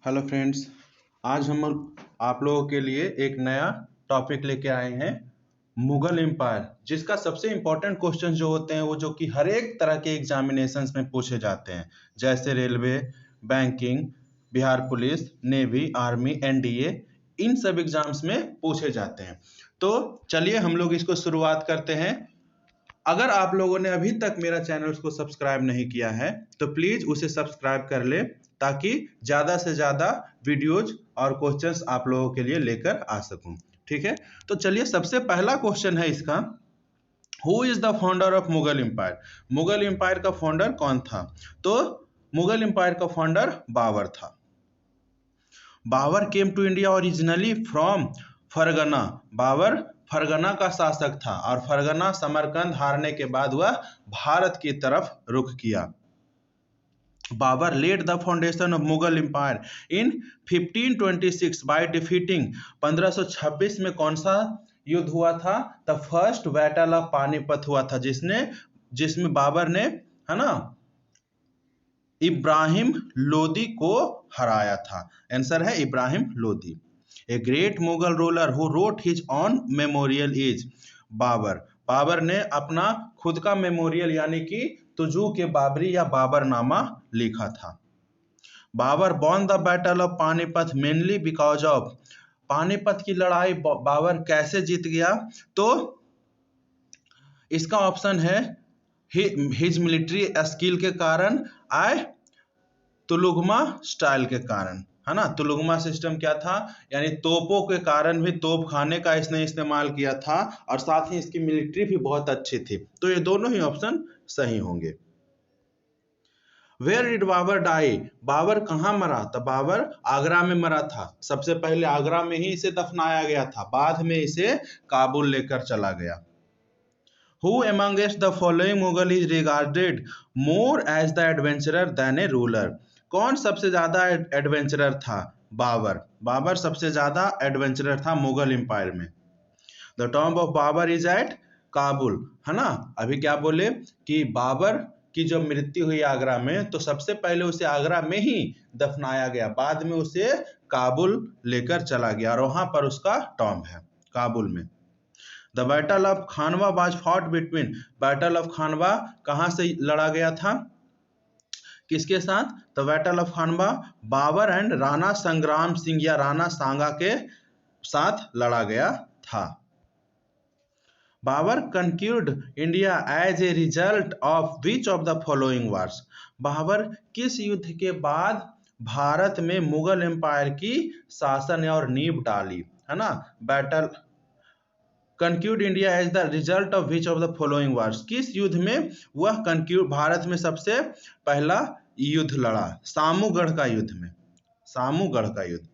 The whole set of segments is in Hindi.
हेलो फ्रेंड्स, आज हम आप लोगों के लिए एक नया टॉपिक लेके आए हैं, मुगल एम्पायर, जिसका सबसे इम्पोर्टेंट क्वेश्चन जो होते हैं वो जो कि हर एक तरह के एग्जामिनेशंस में पूछे जाते हैं, जैसे railway, banking, Bihar police, navy, army, NDA, इन सब एग्जाम्स में पूछे जाते हैं। तो चलिए हम लोग इसको शुरुआत करते हैं। अगर आप लोगों ने अभी तक मेरा चैनल को सब्सक्राइब नहीं किया है तो प्लीज उसे सब्सक्राइब कर ले, ताकि ज्यादा से ज्यादा वीडियोज और क्वेश्चंस आप लोगों के लिए लेकर आ सकूं। ठीक है, तो चलिए सबसे पहला क्वेश्चन है इसका, who is the founder of Mughal empire. Mughal empire का फाउंडर कौन था? तो मुगल एम्पायर का फाउंडर बाबर था। Babur came to India originally from Fergana. Babur Fergana का शासक था और फरगना समरकंद हारने के बाद वह भारत की तरफ रुख किया। Babur led the foundation of Mughal empire in 1526 by defeating. 1526 में कौन सा युद्ध हुआ था? The first battle of Panipat हुआ था, जिसमें बाबर ने, है ना, इब्राहिम लोदी को हराया था। आंसर है Ibrahim Lodi. A great Mughal ruler who wrote his own memorial is Babur. Babur ने अपना खुद का मेमोरियल यानी कि तुजू के बाबरी या बाबरनामा लिखा था। Babur won the battle of Panipat mainly because of. Panipat की लड़ाई बाबर कैसे जीत गया? तो इसका ऑप्शन है हिज मिलिट्री स्किल के कारण, आई तुलुगमा स्टाइल के कारण, है ना। तुलुगमा सिस्टम क्या था? यानी तोपों के कारण भी, तोप खाने का इसने इस्तेमाल किया था, और साथ ही इसकी मिलिट्री भी बहुत अच्छी थी। तो ये दोनों ही ऑप्शन सही होंगे। Where did Babur die. Babur कहाँ मरा? तो बाबर आगरा में मरा था। सबसे पहले आगरा में ही इसे दफनाया गया था, बाद में इसे काबुल लेकर चला गया। Who amongst the following Mughal is regarded more as the adventurer than a ruler? कौन सबसे ज्यादा एडवेंचरर था? बाबर। बाबर सबसे ज्यादा एडवेंचरर था मुगल एम्पायर में। The tomb of Babur is at Kabul, है ना। अभी क्या बोले कि बाबर की जब मृत्यु हुई आगरा में, तो सबसे पहले उसे आगरा में ही दफनाया गया, बाद में उसे काबुल लेकर चला गया और वहां पर उसका टॉम्ब है, काबुल में। The battle of Khanwa was fought between. Battle of Khanwa कहाँ से लड़ा गया था? किसके साथ? The battle of Khanwa Babur and Rana Sangram Singh या राणा सांगा के साथ लड़ा गया था। Babur conquered India as a result of which of the following wars. Babur किस युद्ध के बाद भारत में मुगल एम्पायर की शासन और नींव डाली, है ना। Battle conquered India as the result of which of the following wars. किस युद्ध में वह कंक्यूर्ड, भारत में सबसे पहला युद्ध लड़ा? सामूगढ़ का युद्ध में, सामूगढ़ का युद्ध।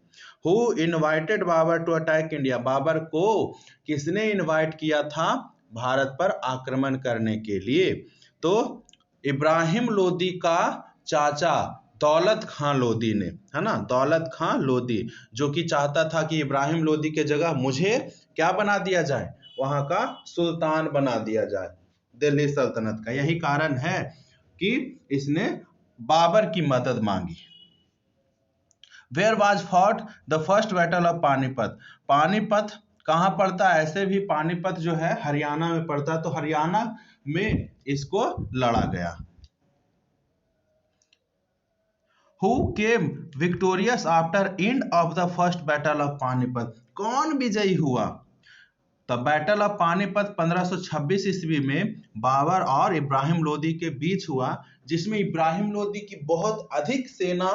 Who invited Babur to attack India. Babur को किसने इनवाइट किया था भारत पर आक्रमण करने के लिए? तो इब्राहिम लोदी का चाचा दौलत खां लोदी ने, है ना, दौलत खां लोदी, जो कि चाहता था कि इब्राहिम लोदी के जगह मुझे क्या बना दिया जाए? वहां का सुल्तान बना दिया जाए, दिल्ली सल्तनत का। यही कारण है कि इसने बाबर की मदद मांगी। Where was fought the first battle of Panipat. Panipat कहाँ पड़ता है? ऐसे भी पानीपत जो है हरियाणा में पड़ता है, तो हरियाणा में इसको लड़ा गया। Who came victorious after end of the first battle of Panipat. कौन विजयी हुआ? तो बैटल ऑफ पानीपत 1526 ईस्वी में बाबर और इब्राहिम लोदी के बीच हुआ, जिसमें इब्राहिम लोदी की बहुत अधिक सेना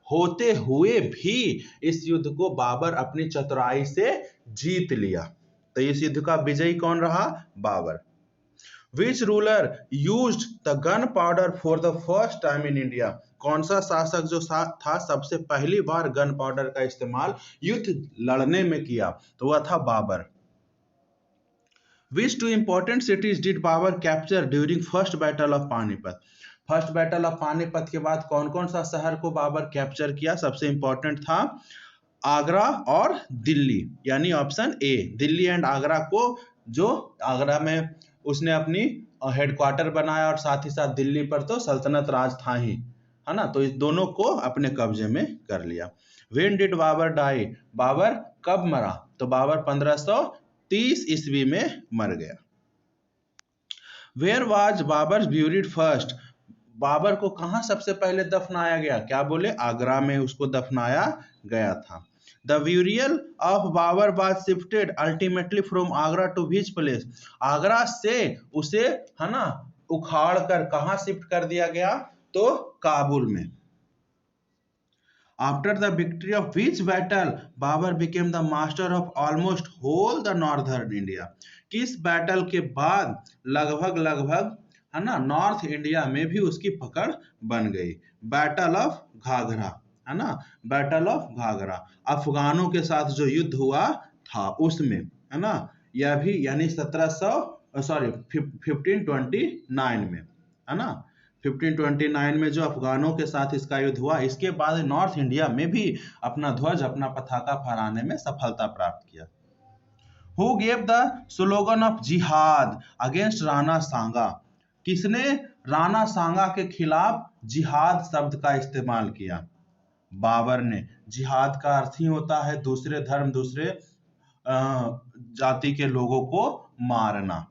होते हुए भी इस युद्ध को बाबर अपनी चतुराई से जीत लिया। तो इस युद्ध का विजयी कौन रहा? Babur. Which ruler used the gun powder for the first time in India. कौन सा शासक जो था सबसे पहली बार गन पाउडर का इस्तेमाल युद्ध लड़ने में किया? तो वह था Babur. Which two important cities did Babur capture during first battle of Panipat. First battle of Panipat के बाद कौन कौन सा शहर को बाबर कैप्चर किया? सबसे इंपॉर्टेंट था आगरा और दिल्ली, यानी option A, Delhi and Agra को, जो आगरा में उसने अपनी हेडक्वार्टर बनाया और साथ ही साथ दिल्ली पर तो सल्तनत राज था ही, है ना, तो इस दोनों को अपने कब्जे में कर लिया। When did Babur die, Babur कब मरा, तो बाबर 1530 ईस्वी में मर गया। Where was Babar buried first, Babar को कहाँ सबसे पहले दफनाया गया, क्या बोले, आगरा में उसको दफनाया गया था। The burial of Babar was shifted ultimately from Agra to which place, Agra से उसे, है ना, उखाड़ कर कहाँ शिफ्ट कर दिया गया, तो काबुल में। After the victory of which battle Babur became the master of almost whole the northern India, किस बैटल के बाद लगभग है ना नॉर्थ इंडिया में भी उसकी पकड़ बन गई। बैटल ऑफ घाघरा, है ना, बैटल ऑफ घाघरा, अफगानों के साथ जो युद्ध हुआ था उसमें, है ना, यह भी यानी 1529 में, है ना, 1529 में जो अफगानों के साथ इसका युद्ध हुआ, इसके बाद नॉर्थ इंडिया में भी अपना ध्वज, अपना पताका फहराने में सफलता प्राप्त किया। Who gave the slogan of जिहाद अगेंस्ट राणा सांगा, किसने राणा सांगा के खिलाफ जिहाद शब्द का इस्तेमाल किया, बाबर ने। जिहाद का अर्थ ही होता है दूसरे धर्म, दूसरे जाति के लोगों को मारना।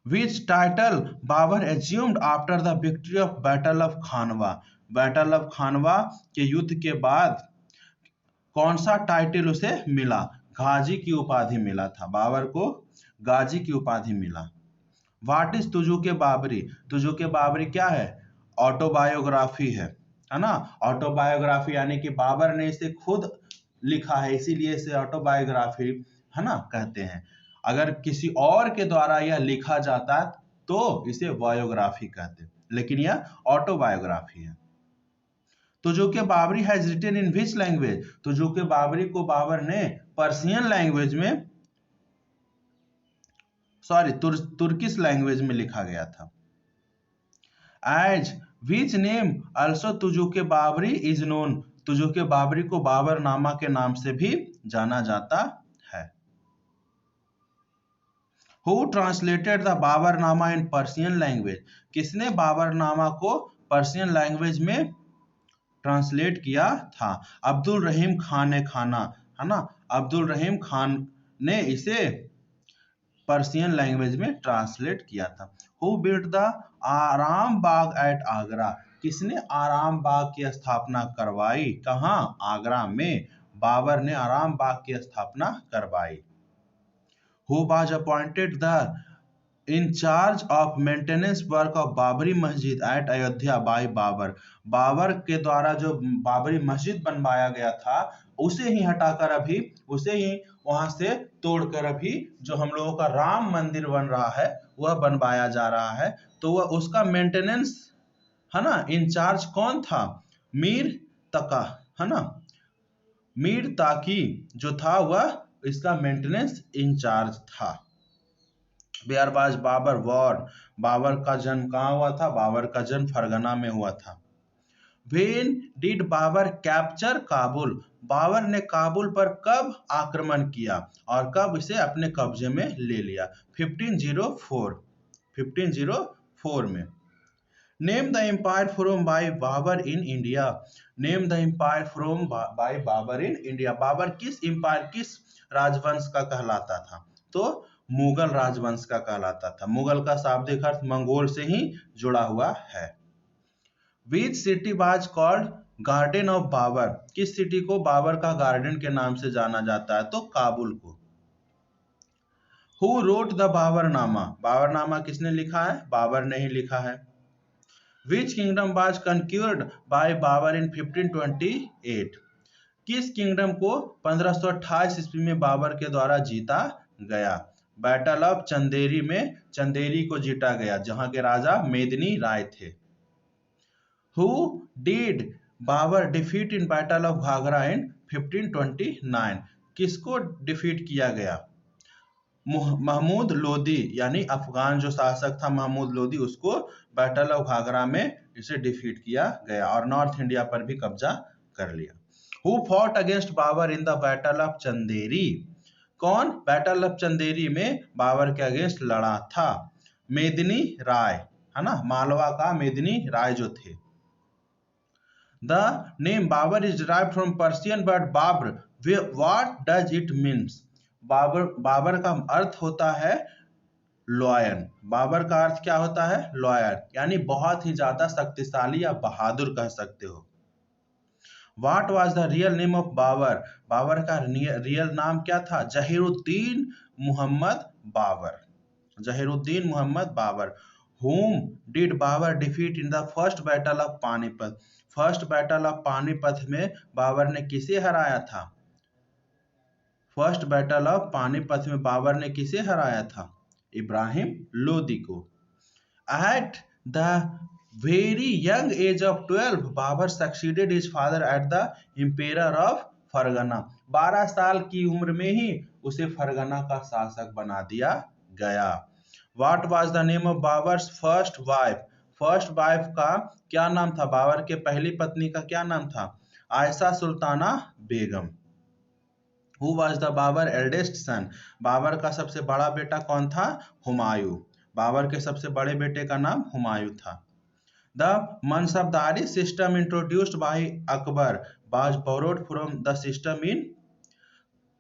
Which title Babur assumed after the victory of Battle of Khanwa, battle of Khanwa के युद्ध के बाद कौन सा टाइटल उसे मिला, गाजी की उपाधि मिला था, बाबर को गाजी की उपाधि मिला। What is तुजुके बाबरी, तुजुके बाबरी क्या है, ऑटोबायोग्राफी है ना, ऑटोबायोग्राफी यानी कि बाबर ने इसे खुद लिखा है, इसीलिए इसे ऑटोबायोग्राफी, है ना, कहते हैं। अगर किसी और के द्वारा यह लिखा जाता तो इसे बायोग्राफी कहते, लेकिन यह ऑटोबायोग्राफी है। Tuzuke Babri has written in which language, Tuzuke Babri को बाबर ने पर्शियन लैंग्वेज में, तुर्किश लैंग्वेज में लिखा गया था। As which name also Tuzuke Babri is known, Tuzuke Babri को बाबरनामा के नाम से भी जाना जाता है। Who translated the Baburnama in Persian language, किसने बाबरनामा को पर्शियन लैंग्वेज में ट्रांसलेट किया था, अब्दुल रहीम खान ने खाना, है ना, अब्दुल रहीम खान ने इसे पर्शियन लैंग्वेज में ट्रांसलेट किया था। Who built the आराम बाग एट आगरा, किसने आराम बाग की स्थापना करवाई, कहाँ, आगरा में, बाबर ने आराम बाग की स्थापना करवाई। Who was appointed the in charge of maintenance work of Babri मस्जिद एट अयोध्या बाय बाबर, बाबर के द्वारा जो बाबरी मस्जिद बनवाया गया था उसे ही हटाकर अभी, उसे ही वहां से तोड़कर अभी जो हम लोगों का राम मंदिर बन रहा है वह बनवाया जा रहा है, तो वह उसका मेंटेनेंस, है ना, इंचार्ज कौन था, मीर तका, है ना, मीर ताकी जो था वह इसका मेंटेनेंस इंचार्ज था। Where was Babur born, Babur का जन्म कहाँ हुआ था, बाबर का जन्म फरगना में हुआ था। When did Babur capture Kabul, Babur ने काबुल पर कब आक्रमण किया और कब इसे अपने कब्जे में ले लिया, 1504 में। Name the empire from by Babur in India, name the empire from by Babur in India, Babur किस एम्पायर, किस राजवंश का कहलाता था, तो मुगल राजवंश का कहलाता था। मुगल का शाब्दिक अर्थ मंगोल से ही जुड़ा हुआ है। Which city was called garden of Babur, किस सिटी को बाबर का गार्डन के नाम से जाना जाता है, तो काबुल को। Who wrote the Baburnama, Baburnama किसने लिखा है, बाबर ने ही लिखा है। Which kingdom was conquered by Babar in 1528, किस किंगडम को 1528 ईस्वी में बाबर के द्वारा जीता गया, बैटल ऑफ चंदेरी में चंदेरी को जीता गया जहां के राजा मेदिनी राय थे। Who did Babur defeat in battle of Ghaghra in 1529, किसको डिफीट किया गया, महमूद लोदी, यानी अफगान जो शासक था महमूद लोदी, उसको बैटल ऑफ घाघरा में इसे डिफीट किया गया और नॉर्थ इंडिया पर भी कब्जा कर लिया। Who fought against Babur in the battle of Chanderi, कौन बैटल ऑफ चंदेरी में बाबर के अगेंस्ट लड़ा था, मेदिनी राय, है ना, मालवा का मेदिनी राय जो थे। The name Babur is derived from Persian word बाब्र, what does it means? Babur का अर्थ होता है लॉयन। बाबर का अर्थ क्या होता है? लॉयन, यानी बहुत ही ज्यादा शक्तिशाली या बहादुर कह सकते हो। What was the real name of Babar? Babar का रियल नाम क्या था? Zahiruddin Muhammad Babur. Zahiruddin Muhammad Babur. Whom did Babur defeat in the first battle of Panipat? First battle of Panipat में बाबर ने किसे हराया था? फर्स्ट बैटल ऑफ पानीपत में बाबर ने किसे हराया था? इब्राहिम लोदी को। At the very young age of 12, Babar succeeded his father at the emperor of Fergana. 12 साल की उम्र में ही उसे फरगना का शासक बना दिया गया। What was the name of Babar's first wife? First wife का क्या नाम था? बाबर के पहली पत्नी का क्या नाम था? Ayesha Sultana Begum. Who was the Babur eldest son? Babur का सबसे बड़ा बेटा कौन था? हुमायूं। बाबर के सबसे बड़े बेटे का नाम हुमायूं था। The मनसबदारी system introduced by Akbar was borrowed from the system in,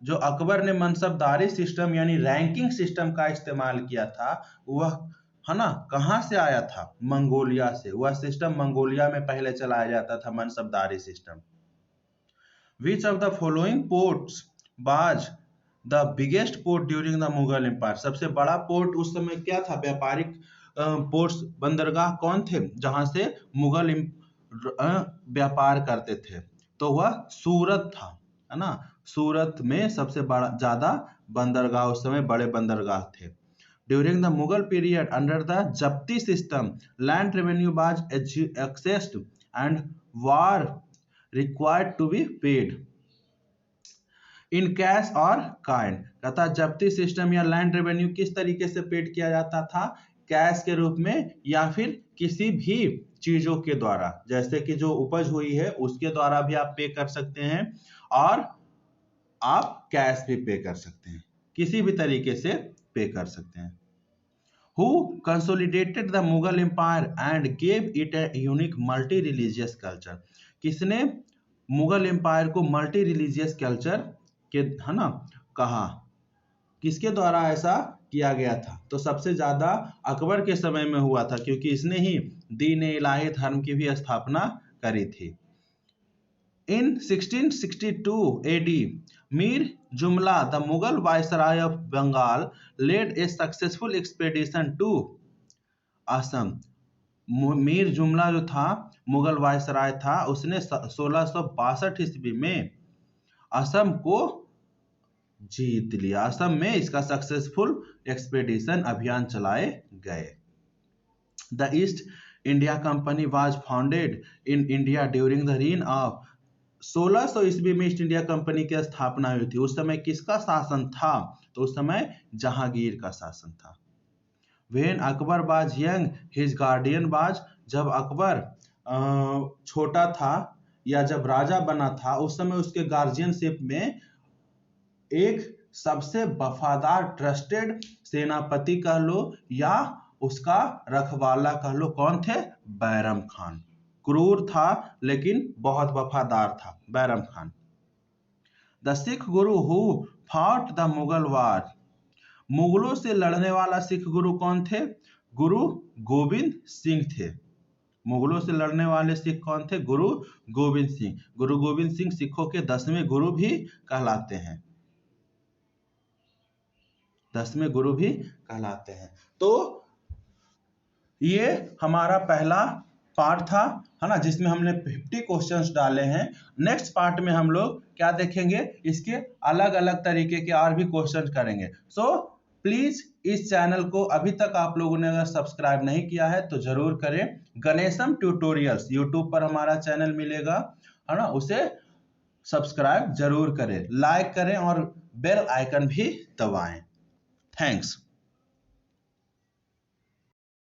जो अकबर ने मनसबदारी सिस्टम यानी रैंकिंग सिस्टम का इस्तेमाल किया था, वह है ना कहाँ से आया था? मंगोलिया से। वह सिस्टम मंगोलिया में पहले चलाया जाता था, mansabdari system. Which of the following ports was the biggest port during the Mughal empire? सबसे बड़ा पोर्ट उस समय क्या था? व्यापारिक पोर्ट्स, बंदरगाह कौन थे जहां से मुगल व्यापार करते थे? तो वह सूरत था, है ना। सूरत में सबसे बड़ा ज्यादा बंदरगाह उस समय बड़े बंदरगाह थे। During the Mughal period under the zabti system land revenue was assessed and was required to be paid in cash और काइंड। कहता जब्ती सिस्टम या लैंड रेवेन्यू किस तरीके से पेड किया जाता था? कैश के रूप में या फिर किसी भी चीजों के द्वारा, जैसे कि जो उपज हुई है उसके द्वारा भी आप पे कर सकते हैं और आप कैश भी पे कर सकते हैं, किसी भी तरीके से पे कर सकते हैं। Who consolidated the Mughal Empire and gave it a unique multi-religious culture? किसने मुगल एम्पायर को मल्टी रिलीजियस कल्चर के, है ना, कहा? किसके द्वारा ऐसा किया गया था? तो सबसे ज्यादा अकबर के समय में हुआ था, क्योंकि इसने ही दीन इलाही धर्म की भी स्थापना करी थी। इन 1662 AD, Mir Jumla the Mughal viceroy of Bengal led a successful expedition to Assam. Mir Jumla जो था मुगल वायसराय था, उसने 1662 ईस्वी में असम को जीत लिया। असम में इसका सक्सेसफुल एक्सपेडिशन अभियान चलाए गए। The East India Company was founded in India during the reign of 1600 ईस्वी में ईस्ट इंडिया कंपनी की स्थापना हुई थी। उस समय किसका शासन था? तो उस समय जहांगीर का शासन था। When Akbar was young his guardian was, जब अकबर छोटा था या जब राजा बना था, उस समय उसके गार्जियनशिप में एक सबसे वफादार ट्रस्टेड सेनापति कह लो या उसका रखवाला कह लो, कौन थे? बैरम खान। क्रूर था लेकिन बहुत वफादार था, Bairam Khan. The Sikh Guru who fought the Mughal वार, मुगलों से लड़ने वाला सिख गुरु कौन थे? गुरु गोविंद सिंह थे। मुगलों से लड़ने वाले सिख कौन थे? गुरु गोविंद सिंह। गुरु गोविंद सिंह सिखों के 10वें गुरु भी कहलाते हैं, 10वें गुरु भी कहलाते हैं। तो ये हमारा पहला पार्ट था, है ना, जिसमें हमने 50 क्वेश्चंस डाले हैं। नेक्स्ट पार्ट में हम लोग क्या देखेंगे? इसके अलग अलग तरीके के और भी क्वेश्चन करेंगे। सो प्लीज इस चैनल को अभी तक आप लोगों ने अगर सब्सक्राइब नहीं किया है तो जरूर करें। गणेशम ट्यूटोरियल्स यूट्यूब पर हमारा चैनल मिलेगा, है ना, उसे सब्सक्राइब जरूर करें, लाइक करें और बेल आइकन भी दबाएं। थैंक्स।